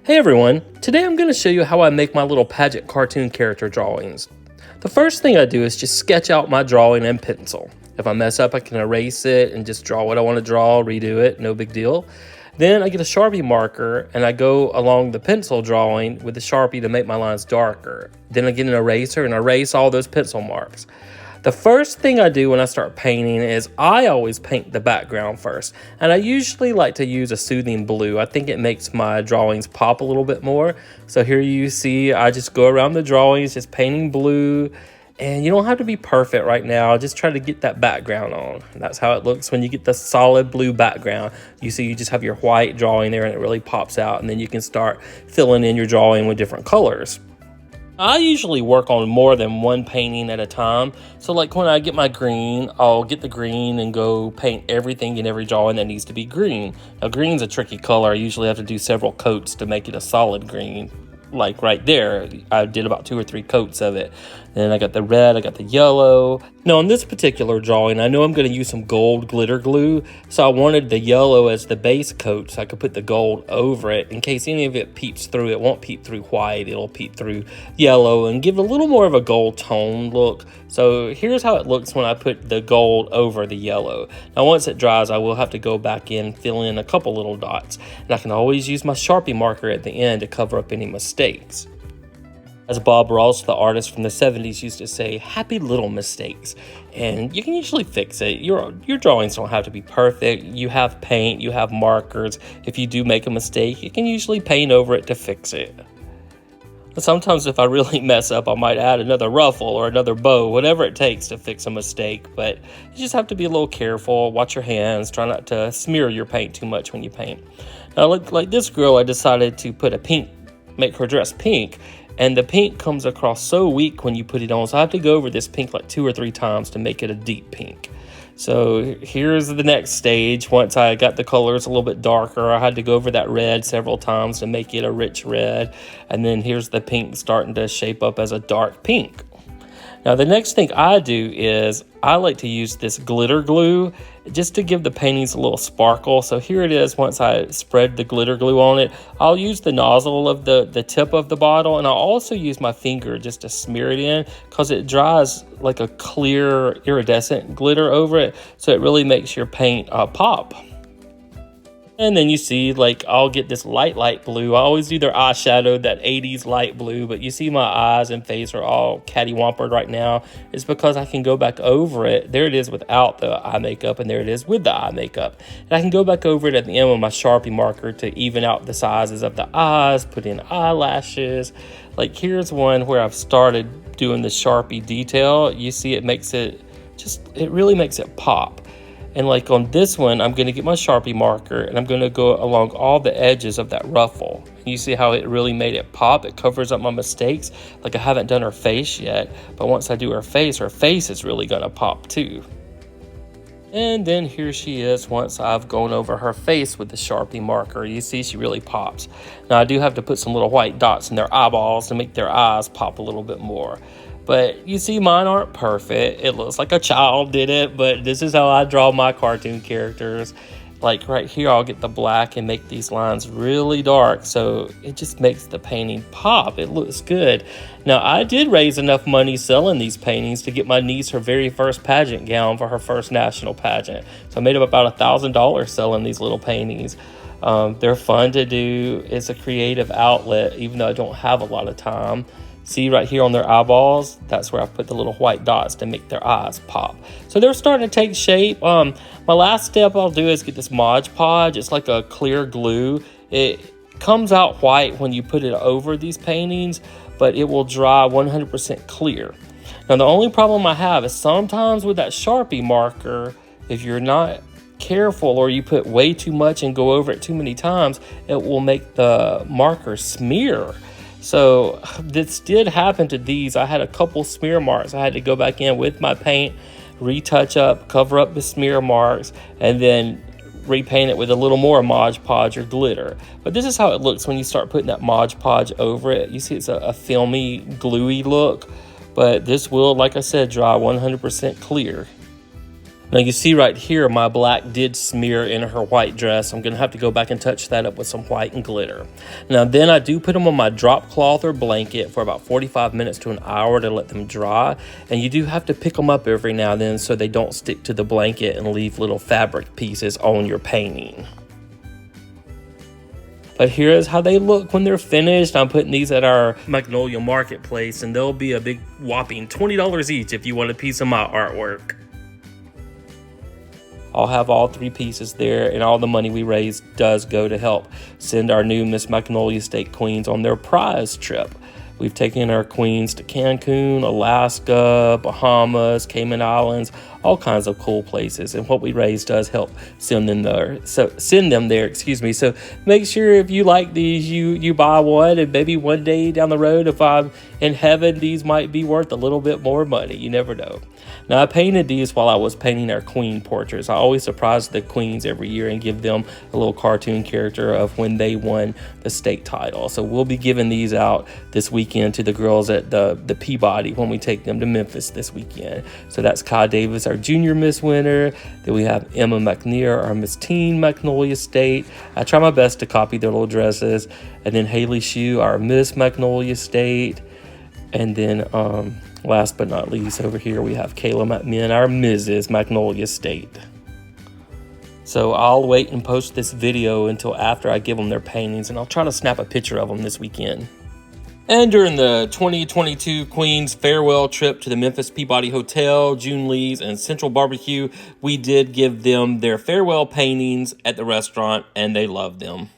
Hey everyone, today I'm going to show you how I make my little pageant cartoon character drawings. The first thing I do is just sketch out my drawing in pencil. If I mess up, I can erase it and just draw what I want to draw, redo it, no big deal. Then I get a Sharpie marker and I go along the pencil drawing with the Sharpie to make my lines darker. Then I get an eraser and erase all those pencil marks. The first thing I do when I start painting is I always paint the background first. And I usually like to use a soothing blue. I think it makes my drawings pop a little bit more. So here you see I just go around the drawings just painting blue. And you don't have to be perfect right now. Just try to get that background on. And that's how it looks when you get the solid blue background. You see you just have your white drawing there and it really pops out. And then you can start filling in your drawing with different colors. I usually work on more than one painting at a time. So like when I get my green, I'll get the green and go paint everything in every drawing that needs to be green. Now green's a tricky color. I usually have to do several coats to make it a solid green. Like right there, I did about 2 or 3 coats of it. Then I got the red, I got the yellow. Now on this particular drawing, I know I'm going to use some gold glitter glue. So I wanted the yellow as the base coat so I could put the gold over it. In case any of it peeps through, it won't peep through white, it'll peep through yellow and give a little more of a gold tone look. So here's how it looks when I put the gold over the yellow. Now once it dries, I will have to go back in, fill in a couple little dots. And I can always use my Sharpie marker at the end to cover up any mistakes. As Bob Ross, the artist from the 70s, used to say, happy little mistakes. And you can usually fix it. Your drawings don't have to be perfect. You have paint, you have markers. If you do make a mistake, you can usually paint over it to fix it. But sometimes if I really mess up, I might add another ruffle or another bow, whatever it takes to fix a mistake. But you just have to be a little careful, watch your hands, try not to smear your paint too much when you paint. Now, like this girl, I decided to put a pink, make her dress pink. And the pink comes across so weak when you put it on. So I have to go over this pink like 2 or 3 times to make it a deep pink. So here's the next stage. Once I got the colors a little bit darker, I had to go over that red several times to make it a rich red. And then here's the pink starting to shape up as a dark pink. Now the next thing I do is I like to use this glitter glue just to give the paintings a little sparkle. So here it is. Once I spread the glitter glue on it, I'll use the nozzle of the tip of the bottle, and I'll also use my finger just to smear it in because it dries like a clear iridescent glitter over it. So it really makes your paint pop. And then you see, like, I'll get this light blue. I always do their eyeshadow, that 80s light blue, but you see my eyes and face are all catty-wampered right now. It's because I can go back over it. There it is without the eye makeup, and there it is with the eye makeup. And I can go back over it at the end with my Sharpie marker to even out the sizes of the eyes, put in eyelashes. Like, here's one where I've started doing the Sharpie detail. You see it makes it it really makes it pop. And like on this one, I'm going to get my Sharpie marker and I'm going to go along all the edges of that ruffle. You see how it really made it pop? It covers up my mistakes. Like I haven't done her face yet, but once I do her face is really going to pop too. And then here she is once I've gone over her face with the Sharpie marker. You see she really pops. Now I do have to put some little white dots in their eyeballs to make their eyes pop a little bit more. But you see, mine aren't perfect. It looks like a child did it, but this is how I draw my cartoon characters. Like right here, I'll get the black and make these lines really dark, so it just makes the painting pop. It looks good. Now, I did raise enough money selling these paintings to get my niece her very first pageant gown for her first national pageant. So I made up about $1,000 selling these little paintings. They're fun to do. It's a creative outlet, even though I don't have a lot of time. See right here on their eyeballs, that's where I put the little white dots to make their eyes pop. So they're starting to take shape. My last step I'll do is get this Mod Podge. It's like a clear glue. It comes out white when you put it over these paintings, but it will dry 100% clear. Now the only problem I have is sometimes with that Sharpie marker, if you're not careful or you put way too much and go over it too many times, it will make the marker smear. So this did happen to these. I had a couple smear marks. I had to go back in with my paint, retouch up, cover up the smear marks, and then repaint it with a little more Mod Podge or glitter. But this is how it looks when you start putting that Mod Podge over it. You see it's a filmy, gluey look, but this will, like I said, dry 100% clear. Now you see right here, my black did smear in her white dress. I'm gonna have to go back and touch that up with some white and glitter. Now then I do put them on my drop cloth or blanket for about 45 minutes to an hour to let them dry. And you do have to pick them up every now and then so they don't stick to the blanket and leave little fabric pieces on your painting. But here is how they look when they're finished. I'm putting these at our Magnolia Marketplace, and they'll be a big whopping $20 each if you want a piece of my artwork. I'll have all 3 pieces there, and all the money we raise does go to help send our new Miss Magnolia State Queens on their prize trip. We've taken our queens to Cancun, Alaska, Bahamas, Cayman Islands, all kinds of cool places. And what we raise does help send them there. So make sure if you like these, you buy one, and maybe one day down the road, if I'm in heaven, these might be worth a little bit more money. You never know. Now, I painted these while I was painting our queen portraits. I always surprise the queens every year and give them a little cartoon character of when they won the state title. So we'll be giving these out this weekend to the girls at the Peabody when we take them to Memphis this weekend. So that's Kai Davis, our junior Miss winner. Then we have Emma McNear, our Miss Teen Magnolia State. I try my best to copy their little dresses. And then Haley Shue, our Miss Magnolia State. And then last but not least, over here we have Kayla McMinn, our Mrs. Magnolia State. So I'll wait and post this video until after I give them their paintings, and I'll try to snap a picture of them this weekend. And during the 2022 Queens farewell trip to the Memphis Peabody Hotel, June Lee's, and Central Barbecue, we did give them their farewell paintings at the restaurant, and they loved them.